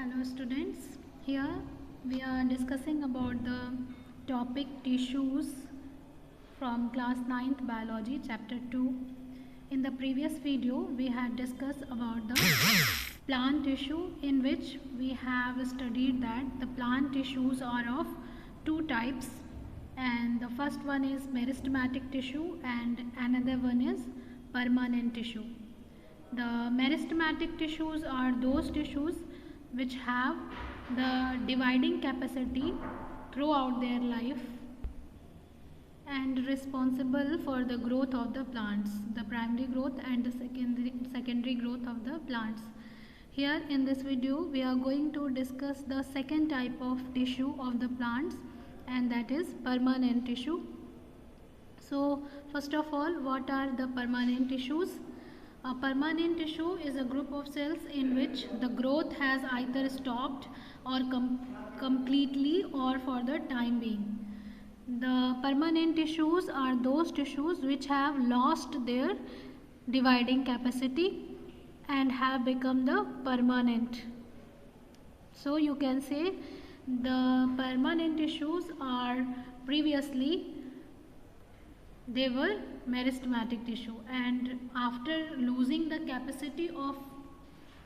Hello students, here we are discussing about the topic tissues from class 9th biology chapter 2. In the previous video we had discussed about the plant tissue, in which we have studied that the plant tissues are of two types, and the first one is meristematic tissue and another one is permanent tissue. The meristematic tissues are those tissues which have the dividing capacity throughout their life and responsible for the growth of the plants, the primary growth and the secondary growth of the plants. Here in this video we are going to discuss the second type of tissue of the plants, and that is permanent tissue. So first of all, what are the permanent tissues? A permanent tissue is a group of cells in which the growth has either stopped or completely or for the time being. The permanent tissues are those tissues which have lost their dividing capacity and have become the permanent. So you can say the permanent tissues are previously they were meristematic tissue, and after losing the capacity of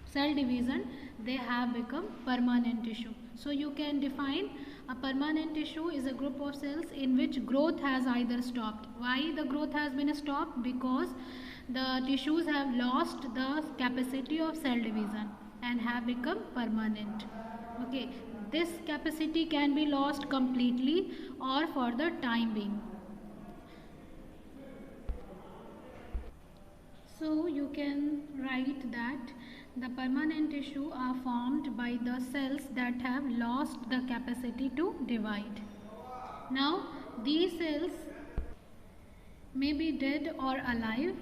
cell division they have become permanent tissue. So you can define a permanent tissue is a group of cells in which growth has either stopped. Why the growth has been stopped? Because the tissues have lost the capacity of cell division and have become permanent. Okay, this capacity can be lost completely or for the time being. So you can write that the permanent tissue are formed by the cells that have lost the capacity to divide. Now these cells may be dead or alive,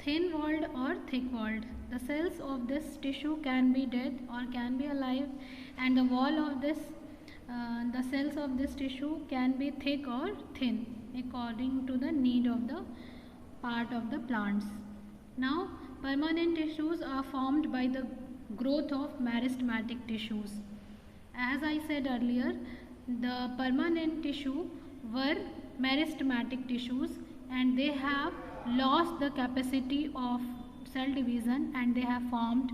thin-walled or thick-walled. The cells of this tissue can be dead or can be alive, and the wall of this the cells of this tissue can be thick or thin according to the need of the part of the plants. Now, permanent tissues are formed by the growth of meristematic tissues. As I said earlier, the permanent tissue were meristematic tissues and they have lost the capacity of cell division and they have formed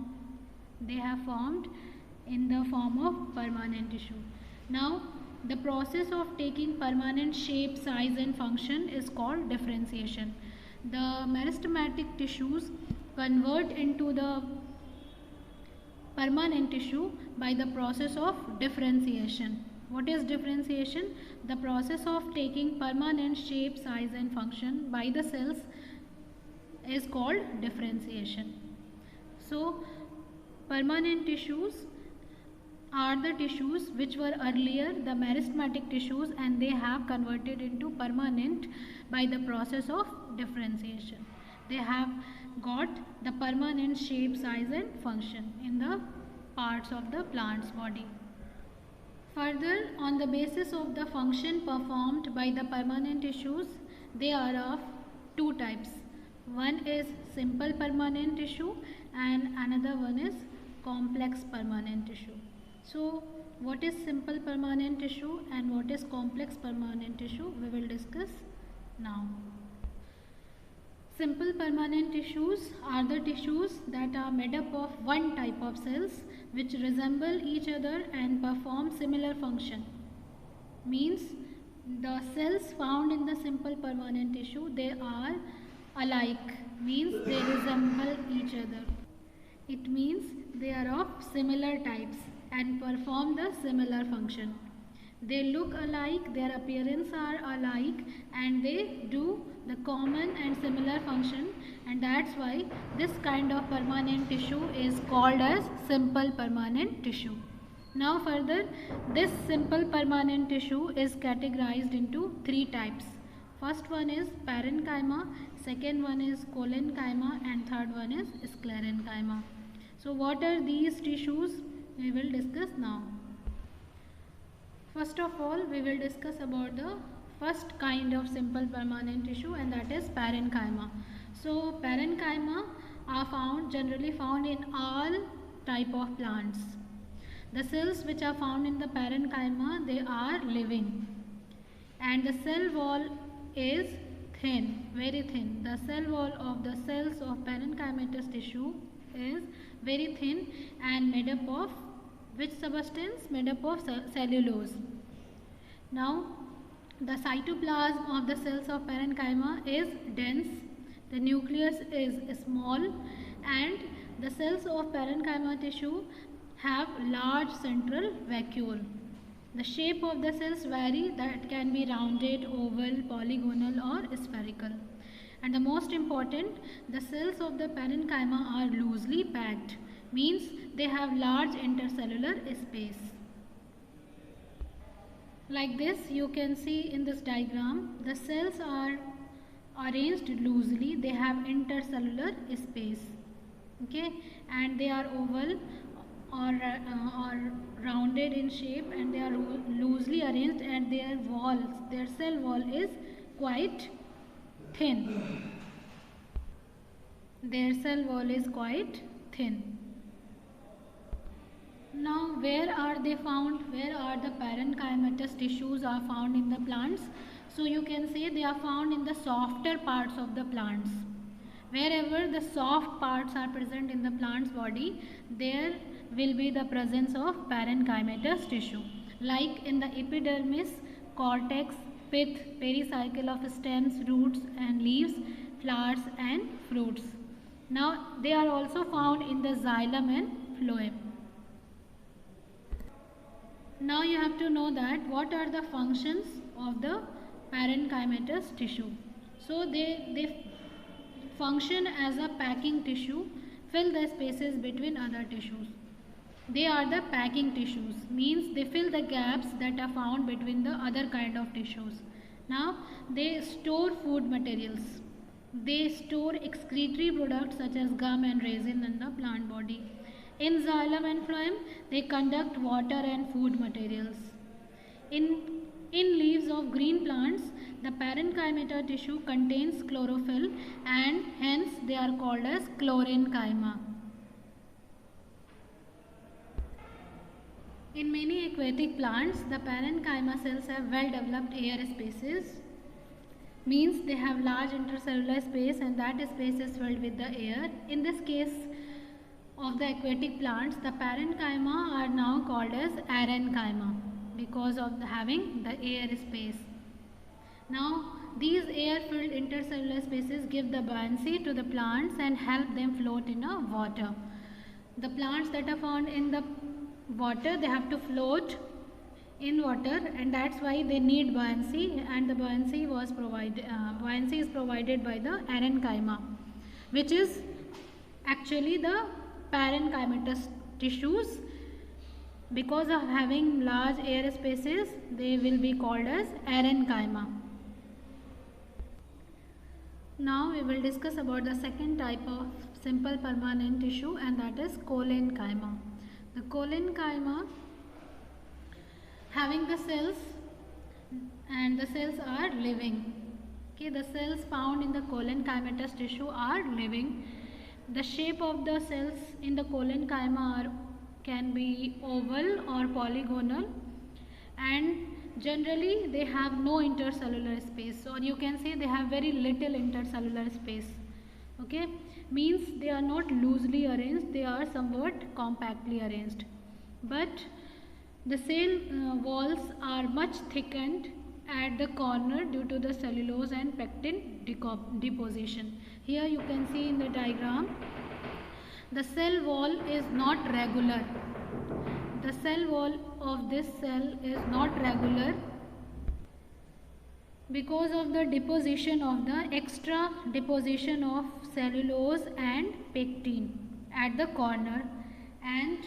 in the form of permanent tissue. Now, the process of taking permanent shape, size and function is called differentiation. The meristematic tissues convert into the permanent tissue by the process of differentiation. What is differentiation? The process of taking permanent shape, size and function by the cells is called differentiation. So, permanent tissues are the tissues which were earlier the meristematic tissues and they have converted into permanent by the process of differentiation. They have got the permanent shape, size and function in the parts of the plant's body. Further, on the basis of the function performed by the permanent tissues, they are of two types. One is simple permanent tissue and another one is complex permanent tissue. So, what is simple permanent tissue and what is complex permanent tissue we will discuss now. Simple permanent tissues are the tissues that are made up of one type of cells which resemble each other and perform similar function. Means the cells found in the simple permanent tissue, they are alike, means they resemble each other. It means they are of similar types and perform the similar function. They look alike, their appearance are alike and they do the common and similar function, and that's why this kind of permanent tissue is called as simple permanent tissue. Now further, this simple permanent tissue is categorized into three types. First one is parenchyma, second one is collenchyma and third one is sclerenchyma. So what are these tissues? We will discuss now. First of all, we will discuss about the first kind of simple permanent tissue, and that is parenchyma. So parenchyma are generally found in all type of plants. The cells which are found in the parenchyma, they are living, and the cell wall is thin, very thin. The cell wall of the cells of parenchymatous tissue is very thin and made up of which substance? Made up of cellulose. Now, the cytoplasm of the cells of parenchyma is dense, the nucleus is small, and the cells of parenchyma tissue have large central vacuole. The shape of the cells vary, that can be rounded, oval, polygonal or spherical. And the most important, the cells of the parenchyma are loosely packed, means they have large intercellular space. Like this, you can see in this diagram, the cells are arranged loosely, they have intercellular space, okay, and they are oval or rounded in shape, and they are loosely arranged, and their walls, their cell wall is quite thin. Their cell wall is quite thin. Now, where are they found? Where are the parenchymatous tissues are found in the plants? So you can say they are found in the softer parts of the plants. Wherever the soft parts are present in the plant's body, there will be the presence of parenchymatous tissue, like in the epidermis, cortex, pith, pericycle of stems, roots and leaves, flowers and fruits. Now, they are also found in the xylem and phloem. Now you have to know that what are the functions of the parenchymatous tissue. So they function as a packing tissue, fill the spaces between other tissues. They are the packing tissues, means they fill the gaps that are found between the other kind of tissues. Now they store food materials. They store excretory products such as gum and resin in the plant body. In xylem and phloem, they conduct water and food materials. In leaves of green plants, the parenchyma tissue contains chlorophyll, and hence they are called as chlorenchyma. In many aquatic plants, the parenchyma cells have well developed air spaces, means they have large intercellular space, and that space is filled with the air. In this case of the aquatic plants, the parenchyma are now called as arenchyma because of having the air space. Now, these air-filled intercellular spaces give the buoyancy to the plants and help them float in the water. The plants that are found in the water, they have to float in water, and that's why they need buoyancy, and the buoyancy is provided by the arenchyma, which is actually the parenchymatous tissues. Because of having large air spaces, they will be called as arenchyma. Now we will discuss about the second type of simple permanent tissue, and that is cholenchyma. The cholenchyma having the cells, and the cells are living. Okay, the cells found in the cholenchymatous tissue are living. The shape of the cells in the cholenchyma can be oval or polygonal, and generally they have no intercellular space, or you can say they have very little intercellular space. Okay, means they are not loosely arranged, they are somewhat compactly arranged, but the cell walls are much thickened at the corner due to the cellulose and pectin deposition. Here you can see in the diagram, the cell wall is not regular. The cell wall of this cell is not regular because of the deposition of the extra deposition of cellulose and pectin at the corner, and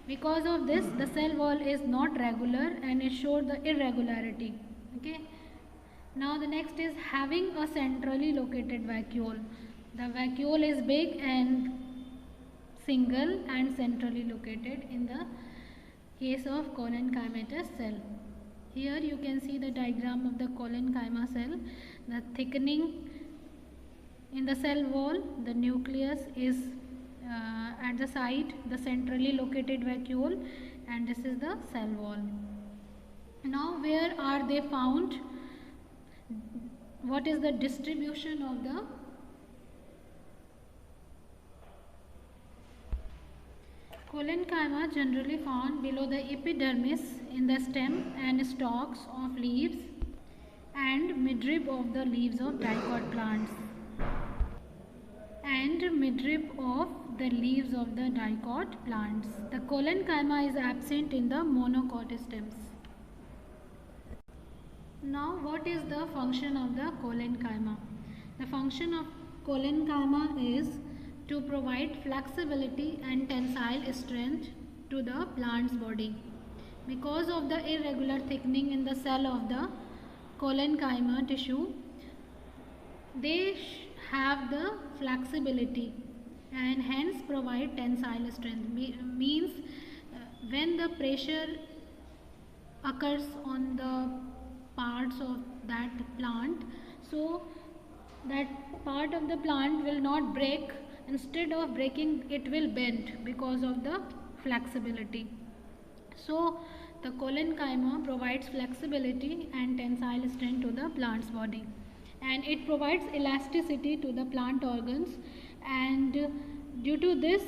because of this the cell wall is not regular and it shows the irregularity. Okay. Now the next is having a centrally located vacuole. The vacuole is big and single and centrally located in the case of cholenchymatous cell. Here you can see the diagram of the cholenchyma cell. The thickening in the cell wall, the nucleus is at the side, the centrally located vacuole, and this is the cell wall. Now where are they found? What is the distribution of the collenchyma? Generally found below the epidermis, in the stem and stalks of leaves and midrib of the leaves of dicot plants. The collenchyma is absent in the monocot stems. Now what is the function of the collenchyma? The function of collenchyma is to provide flexibility and tensile strength to the plant's body. Because of the irregular thickening in the cell of the collenchyma tissue, they have the flexibility and hence provide tensile strength. Means when the pressure occurs on the parts of that plant, so that part of the plant will not break. Instead of breaking, it will bend because of the flexibility. So the collenchyma provides flexibility and tensile strength to the plant's body, and it provides elasticity to the plant organs, and due to this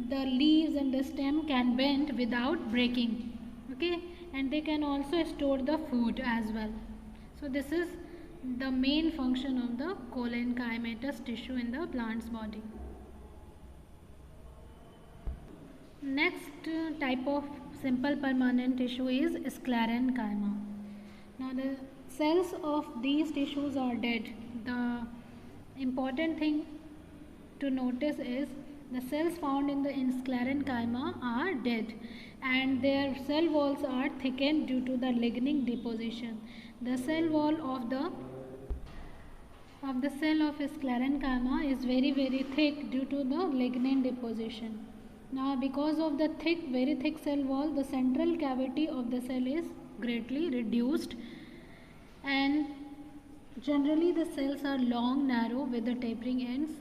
the leaves and the stem can bend without breaking. Okay, and they can also store the food as well. So this is the main function of the collenchymatous tissue in the plant's body. Next type of simple permanent tissue is sclerenchyma. Now the cells of these tissues are dead. The important thing to notice is the cells found in the sclerenchyma are dead and their cell walls are thickened due to the lignin deposition. The cell wall of the cell of sclerenchyma is very thick due to the lignin deposition. Now because of the very thick cell wall, the central cavity of the cell is greatly reduced, and generally the cells are long, narrow with the tapering ends.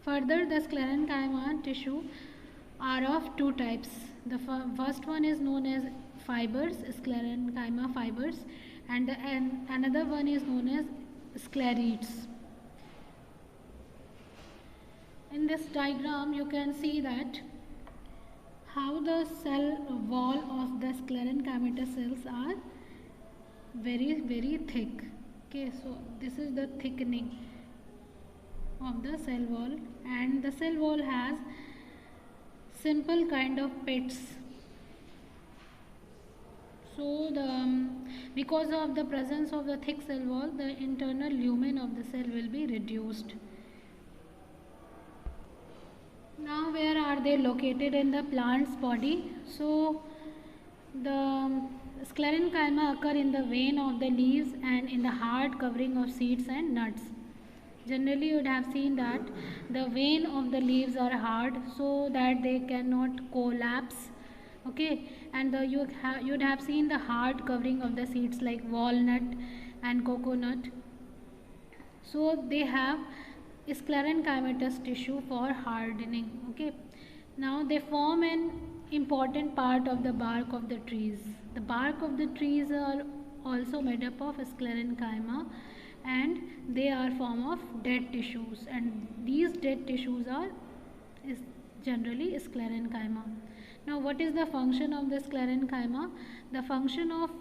Further, the sclerenchyma tissue are of two types. The first one is known as fibers, sclerenchyma fibers, and another one is known as sclerites. In this diagram you can see that how the cell wall of the sclerenchymatous cells are very thick. Okay, so this is the thickening of the cell wall, and the cell wall has simple kind of pits. So because of the presence of the thick cell wall, the internal lumen of the cell will be reduced. Now where are they located in the plant's body? So the sclerenchyma occur in the vein of the leaves and in the hard covering of seeds and nuts. Generally you would have seen that the vein of the leaves are hard so that they cannot collapse. Okay, and you would have seen the hard covering of the seeds like walnut and coconut. So they have sclerenchymatous tissue for hardening. Okay, now they form an important part of the bark of the trees. The bark of the trees are also made up of sclerenchyma, and they are form of dead tissues, and these dead tissues is generally sclerenchyma. Now what is the function of the sclerenchyma? The function of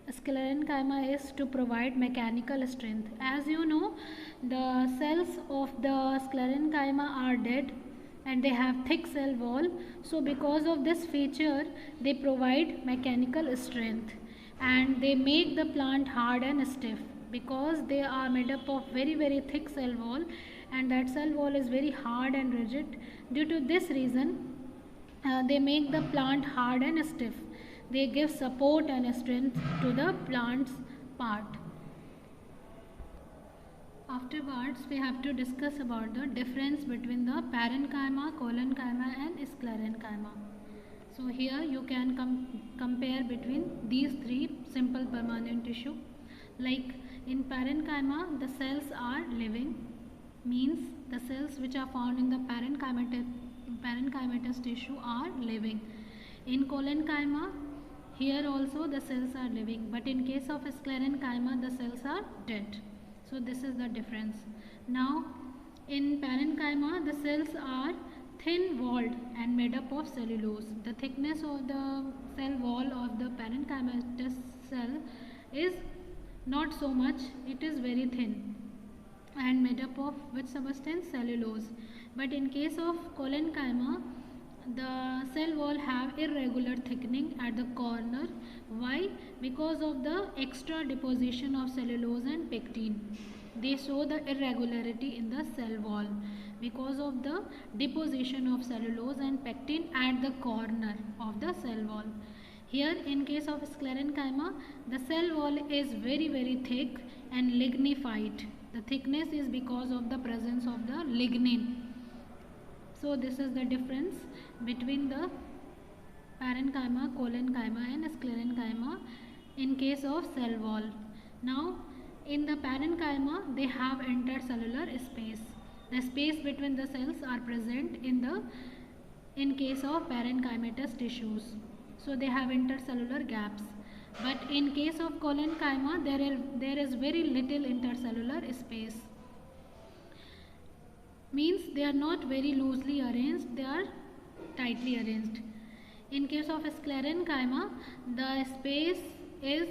sclerenchyma is to provide mechanical strength. As you know, the cells of the sclerenchyma are dead and they have thick cell wall, so because of this feature they provide mechanical strength and they make the plant hard and stiff, because they are made up of very thick cell wall, and that cell wall is very hard and rigid. Due to this reason they make the plant hard and stiff. They give support and strength to the plant's part. Afterwards, we have to discuss about the difference between the parenchyma, collenchyma and sclerenchyma. So here you can compare between these three simple permanent tissue. Like in parenchyma, the cells are living, means the cells which are found in the parenchymatous tissue are living. In collenchyma, here also the cells are living, but in case of sclerenchyma the cells are dead. So this is the difference. Now in parenchyma the cells are thin walled and made up of cellulose. The thickness of the cell wall of the parenchymatous cell is not so much, it is very thin and made up of which substance? Cellulose. But in case of collenchyma, the cell wall have irregular thickening at the corner. Why? Because of the extra deposition of cellulose and pectin. They show the irregularity in the cell wall because of the deposition of cellulose and pectin at the corner of the cell wall. Here in case of sclerenchyma, the cell wall is very thick and lignified. The thickness is because of the presence of the lignin. So this is the difference between the parenchyma, collenchyma and sclerenchyma in case of cell wall. Now in the parenchyma they have intercellular space. The space between the cells are present in case of parenchymatous tissues. So they have intercellular gaps. But in case of collenchyma there is very little intercellular space. Means they are not very loosely arranged, they are tightly arranged. In case of sclerenchyma, the space is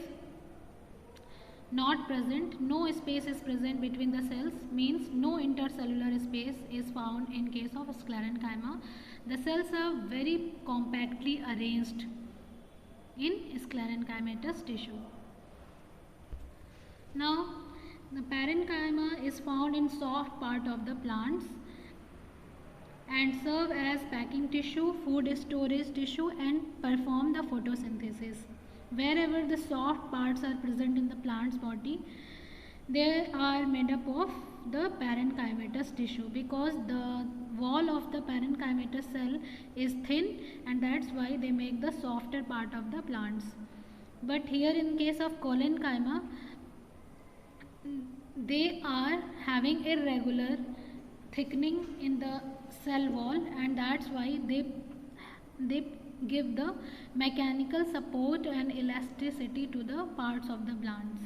not present, no space is present between the cells, means no intercellular space is found in case of sclerenchyma. The cells are very compactly arranged in sclerenchymatous tissue. Now the parenchyma is found in soft part of the plants and serve as packing tissue, food storage tissue and perform the photosynthesis. Wherever the soft parts are present in the plant's body, they are made up of the parenchymatous tissue because the wall of the parenchymatous cell is thin and that's why they make the softer part of the plants. But here in case of collenchyma, they are having irregular thickening in the cell wall and that's why they give the mechanical support and elasticity to the parts of the plants.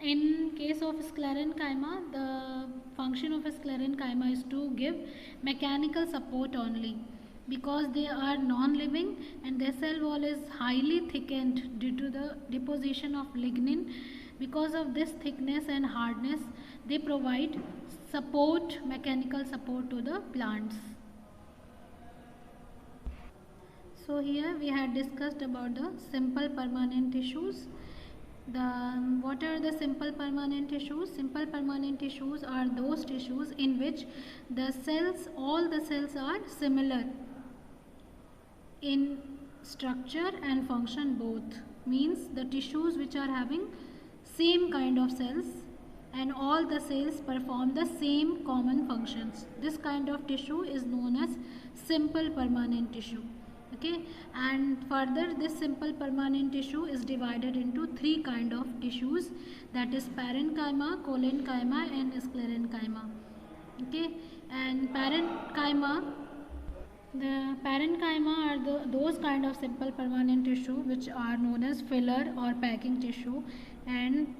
In case of sclerenchyma, the function of sclerenchyma is to give mechanical support only because they are non-living and their cell wall is highly thickened due to the deposition of lignin. Because of this thickness and hardness, they provide support, mechanical support to the plants. So here we had discussed about the simple permanent tissues. What are the simple permanent tissues? Simple permanent tissues are those tissues in which the cells, all the cells are similar in structure and function both. Means the tissues which are having same kind of cells and all the cells perform the same common functions. This kind of tissue is known as simple permanent tissue. Okay, and further this simple permanent tissue is divided into three kind of tissues, that is parenchyma, collenchyma and sclerenchyma. Okay, and the parenchyma are those kind of simple permanent tissue which are known as filler or packing tissue, and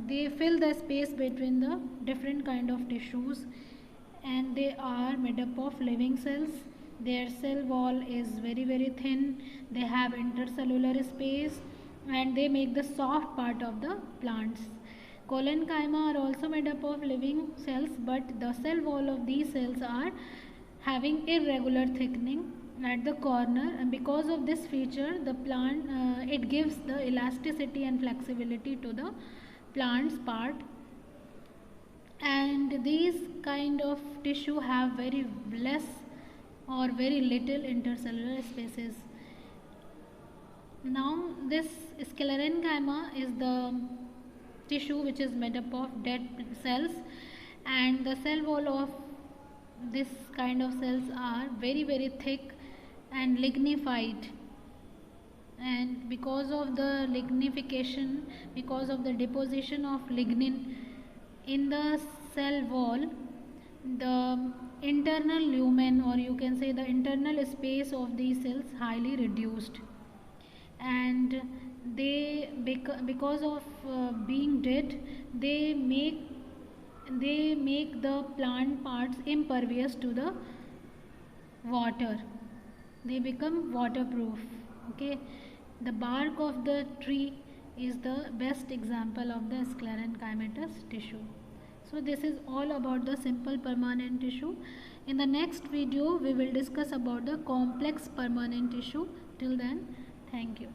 they fill the space between the different kind of tissues and they are made up of living cells. Their cell wall is very thin, they have intercellular space and they make the soft part of the plants. Collenchyma are also made up of living cells, but the cell wall of these cells are having irregular thickening at the corner, and because of this feature the plant it gives the elasticity and flexibility to the plant's part. And these kind of tissue have very less or very little intercellular spaces. Now this sclerenchyma is the tissue which is made up of dead cells, and the cell wall of this kind of cells are very thick and lignified, and because of the lignification, because of the deposition of lignin in the cell wall, the internal lumen, or you can say the internal space of these cells, highly reduced, and because of being dead, they make the plant parts impervious to the water. They become waterproof. Okay, the bark of the tree is the best example of the sclerenchymatous tissue. So this is all about the simple permanent tissue. In the next video we will discuss about the complex permanent tissue. Till then, thank you.